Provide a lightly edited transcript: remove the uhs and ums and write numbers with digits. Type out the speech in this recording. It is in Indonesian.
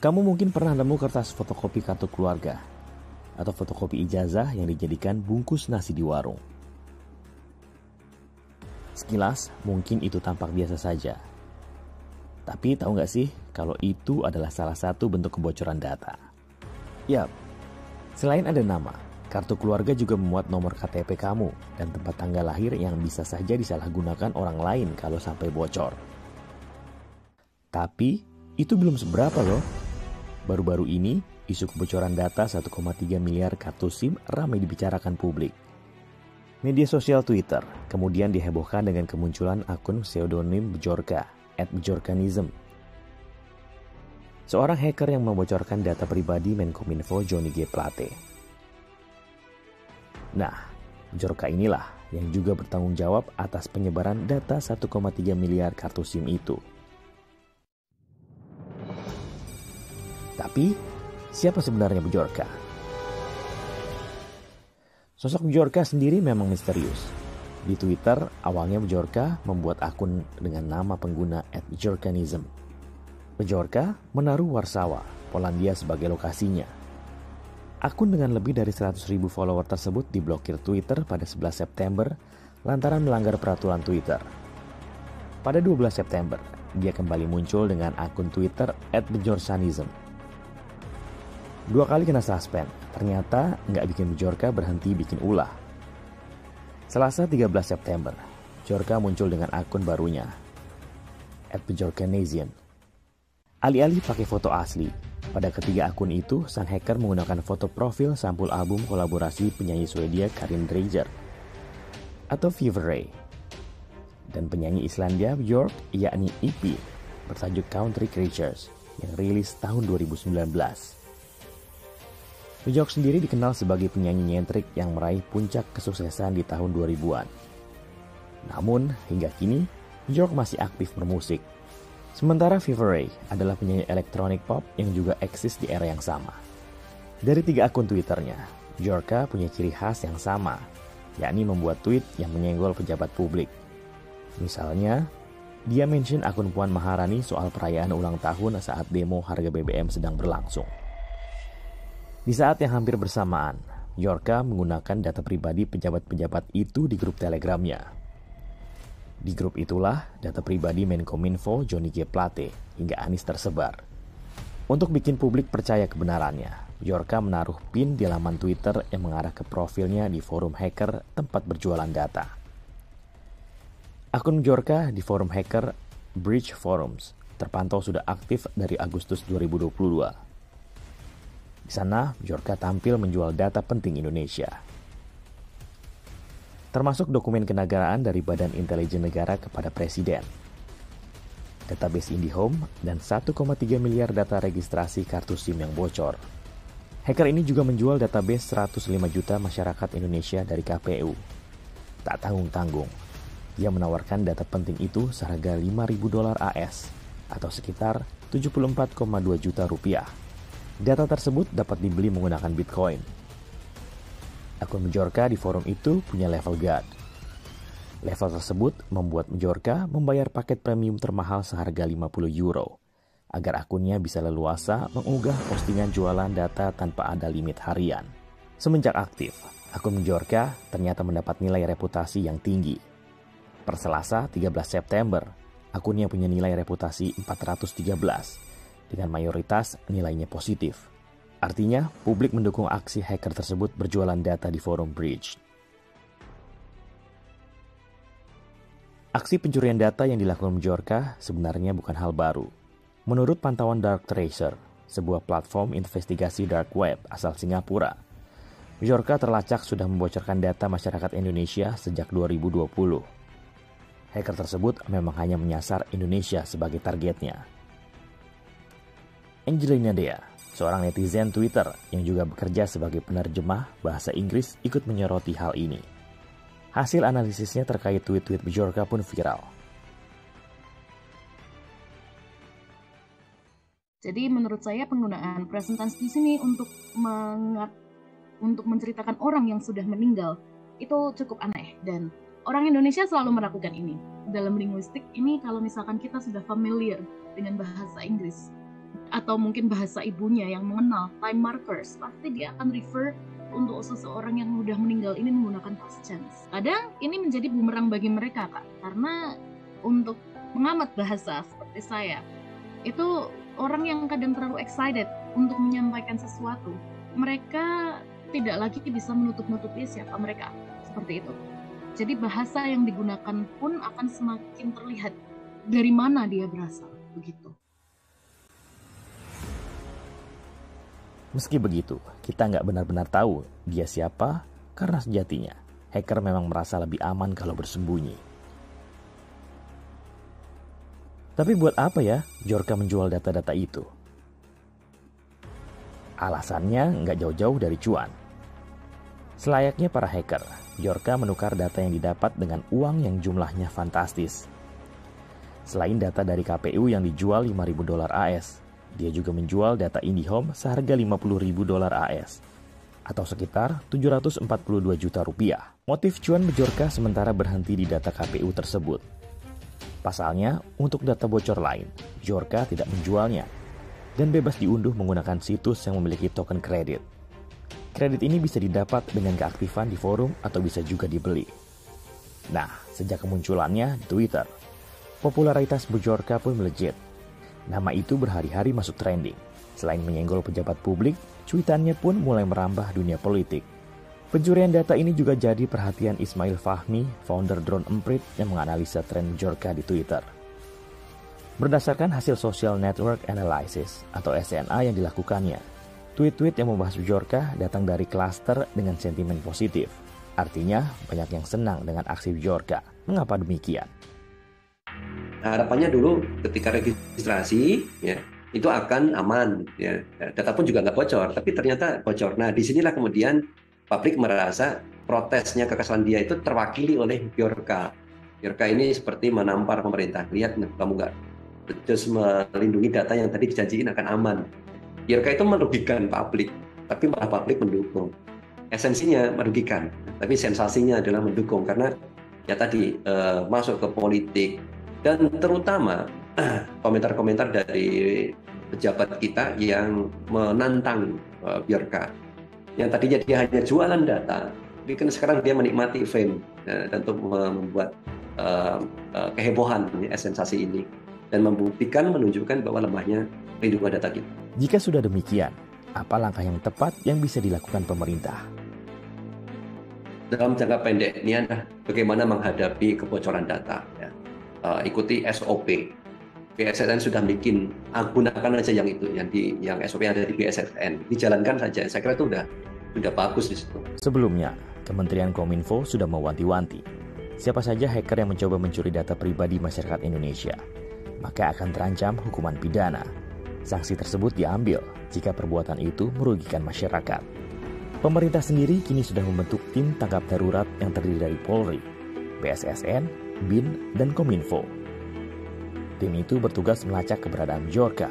Kamu mungkin pernah nemu kertas fotokopi kartu keluarga atau fotokopi ijazah yang dijadikan bungkus nasi di warung. Sekilas mungkin itu tampak biasa saja. Tapi tahu nggak sih kalau itu adalah salah satu bentuk kebocoran data? Yap, selain ada nama, kartu keluarga juga memuat nomor KTP kamu dan tempat tanggal lahir yang bisa saja disalahgunakan orang lain kalau sampai bocor. Tapi itu belum seberapa loh. Baru-baru ini, isu kebocoran data 1,3 miliar kartu SIM ramai dibicarakan publik. Media sosial Twitter kemudian dihebohkan dengan kemunculan akun pseudonym Bjorka @bjorkanism. Seorang hacker yang membocorkan data pribadi Menkominfo Johnny G. Plate. Nah, Bjorka inilah yang juga bertanggung jawab atas penyebaran data 1,3 miliar kartu SIM itu. Tapi, siapa sebenarnya Bjorka? Sosok Bjorka sendiri memang misterius. Di Twitter, awalnya Bjorka membuat akun dengan nama pengguna @bjorkanism. Bjorka menaruh Warsawa, Polandia sebagai lokasinya. Akun dengan lebih dari 100.000 follower tersebut diblokir Twitter pada 11 September lantaran melanggar peraturan Twitter. Pada 12 September, dia kembali muncul dengan akun Twitter @bjorkanism. 2 kali kena suspend, ternyata nggak bikin Bjorka berhenti bikin ulah. Selasa 13 September, Bjorka muncul dengan akun barunya, @bjorkanasian. Alih-alih pakai foto asli, pada ketiga akun itu, sang hacker menggunakan foto profil sampul album kolaborasi penyanyi Swedia Karin Dreijer atau Fever Ray dan penyanyi Islandia Björk yakni EP bertajuk Country Creatures yang rilis tahun 2019. Bjork sendiri dikenal sebagai penyanyi nyentrik yang meraih puncak kesuksesan di tahun 2000-an. Namun, hingga kini, Bjork masih aktif bermusik. Sementara Fever Ray adalah penyanyi elektronik pop yang juga eksis di era yang sama. Dari 3 akun Twitternya, Bjorka punya ciri khas yang sama, yakni membuat tweet yang menyenggol pejabat publik. Misalnya, dia mention akun Puan Maharani soal perayaan ulang tahun saat demo harga BBM sedang berlangsung. Di saat yang hampir bersamaan, Bjorka menggunakan data pribadi pejabat-pejabat itu di grup Telegramnya. Di grup itulah data pribadi Menkominfo Johnny G. Plate hingga Anies tersebar. Untuk bikin publik percaya kebenarannya, Bjorka menaruh pin di laman Twitter yang mengarah ke profilnya di forum hacker tempat berjualan data. Akun Bjorka di forum hacker Bridge Forums terpantau sudah aktif dari Agustus 2022. Di sana, Bjorka tampil menjual data penting Indonesia, termasuk dokumen kenegaraan dari Badan Intelijen Negara kepada Presiden, database IndiHome, dan 1,3 miliar data registrasi kartu SIM yang bocor. Hacker ini juga menjual database 105 juta masyarakat Indonesia dari KPU. Tak tanggung-tanggung, dia menawarkan data penting itu seharga $5.000 AS atau sekitar 74,2 juta rupiah. Data tersebut dapat dibeli menggunakan Bitcoin. Akun Bjorka di forum itu punya level God. Level tersebut membuat Bjorka membayar paket premium termahal seharga €50 agar akunnya bisa leluasa mengunggah postingan jualan data tanpa ada limit harian. Semenjak aktif, akun Bjorka ternyata mendapat nilai reputasi yang tinggi. Per Selasa 13 September, akunnya punya nilai reputasi 413. Dengan mayoritas nilainya positif. Artinya, publik mendukung aksi hacker tersebut berjualan data di forum Bridge. Aksi pencurian data yang dilakukan Bjorka sebenarnya bukan hal baru. Menurut pantauan Dark Tracer, sebuah platform investigasi dark web asal Singapura, Bjorka terlacak sudah membocorkan data masyarakat Indonesia sejak 2020. Hacker tersebut memang hanya menyasar Indonesia sebagai targetnya. Angelina Dea, seorang netizen Twitter yang juga bekerja sebagai penerjemah bahasa Inggris, ikut menyoroti hal ini. Hasil analisisnya terkait tweet-tweet Bjorka pun viral. Jadi menurut saya penggunaan present tense di sini untuk menceritakan orang yang sudah meninggal itu cukup aneh, dan orang Indonesia selalu melakukan ini. Dalam linguistik ini, kalau misalkan kita sudah familiar dengan bahasa Inggris, atau mungkin bahasa ibunya yang mengenal time markers, pasti dia akan refer untuk seseorang yang sudah meninggal ini menggunakan past tense. Kadang ini menjadi bumerang bagi mereka, Kak, karena untuk pengamat bahasa seperti saya, itu orang yang kadang terlalu excited untuk menyampaikan sesuatu, mereka tidak lagi bisa menutup-nutupi siapa mereka, seperti itu. Jadi bahasa yang digunakan pun akan semakin terlihat dari mana dia berasal, begitu. Meski begitu, kita nggak benar-benar tahu dia siapa karena sejatinya hacker memang merasa lebih aman kalau bersembunyi. Tapi buat apa ya Bjorka menjual data-data itu? Alasannya nggak jauh-jauh dari cuan. Selayaknya para hacker, Bjorka menukar data yang didapat dengan uang yang jumlahnya fantastis. Selain data dari KPU yang dijual $5.000 AS, dia juga menjual data IndiHome seharga $50.000 AS atau sekitar 742 juta rupiah. Motif cuan Bjorka sementara berhenti di data KPU tersebut. Pasalnya, untuk data bocor lain, Bjorka tidak menjualnya dan bebas diunduh menggunakan situs yang memiliki token kredit. Kredit ini bisa didapat dengan keaktifan di forum atau bisa juga dibeli. Nah, sejak kemunculannya di Twitter, popularitas Bjorka pun melejit. Nama itu berhari-hari masuk trending. Selain menyenggol pejabat publik, cuitannya pun mulai merambah dunia politik. Pencurian data ini juga jadi perhatian Ismail Fahmi, founder Drone Emprit yang menganalisa tren Bjorka di Twitter. Berdasarkan hasil Social Network Analysis atau SNA yang dilakukannya, tweet-tweet yang membahas Bjorka datang dari klaster dengan sentimen positif. Artinya, banyak yang senang dengan aksi Bjorka. Mengapa demikian? Harapannya dulu ketika registrasi ya itu akan aman ya, data pun juga nggak bocor, tapi ternyata bocor. Nah, disinilah kemudian publik merasa protesnya kekesalan dia itu terwakili oleh Bjorka. Bjorka ini seperti menampar pemerintah, lihat kamu nggak terus melindungi data yang tadi dijanjiin akan aman. Bjorka itu merugikan publik, tapi malah publik mendukung. Esensinya merugikan, tapi sensasinya adalah mendukung karena ya tadi masuk ke politik. Dan terutama komentar-komentar dari pejabat kita yang menantang Bjorka. Yang tadi dia hanya jualan data, tapi kan sekarang dia menikmati fame dan untuk membuat kehebohan sensasi ini dan membuktikan, menunjukkan bahwa lemahnya perlindungan data kita. Jika sudah demikian, apa langkah yang tepat yang bisa dilakukan pemerintah? Dalam jangka pendek ini adalah bagaimana menghadapi kebocoran data. Ya. Ikuti SOP. BSSN sudah bikin, gunakan aja yang itu, yang SOP yang ada di BSSN, dijalankan saja. Saya kira itu sudah bagus di situ. Sebelumnya, Kementerian Kominfo sudah mewanti-wanti siapa saja hacker yang mencoba mencuri data pribadi masyarakat Indonesia, maka akan terancam hukuman pidana. Sanksi tersebut diambil jika perbuatan itu merugikan masyarakat. Pemerintah sendiri kini sudah membentuk tim tangkap darurat yang terdiri dari Polri, BSSN, BIN, dan Kominfo. Tim itu bertugas melacak keberadaan Bjorka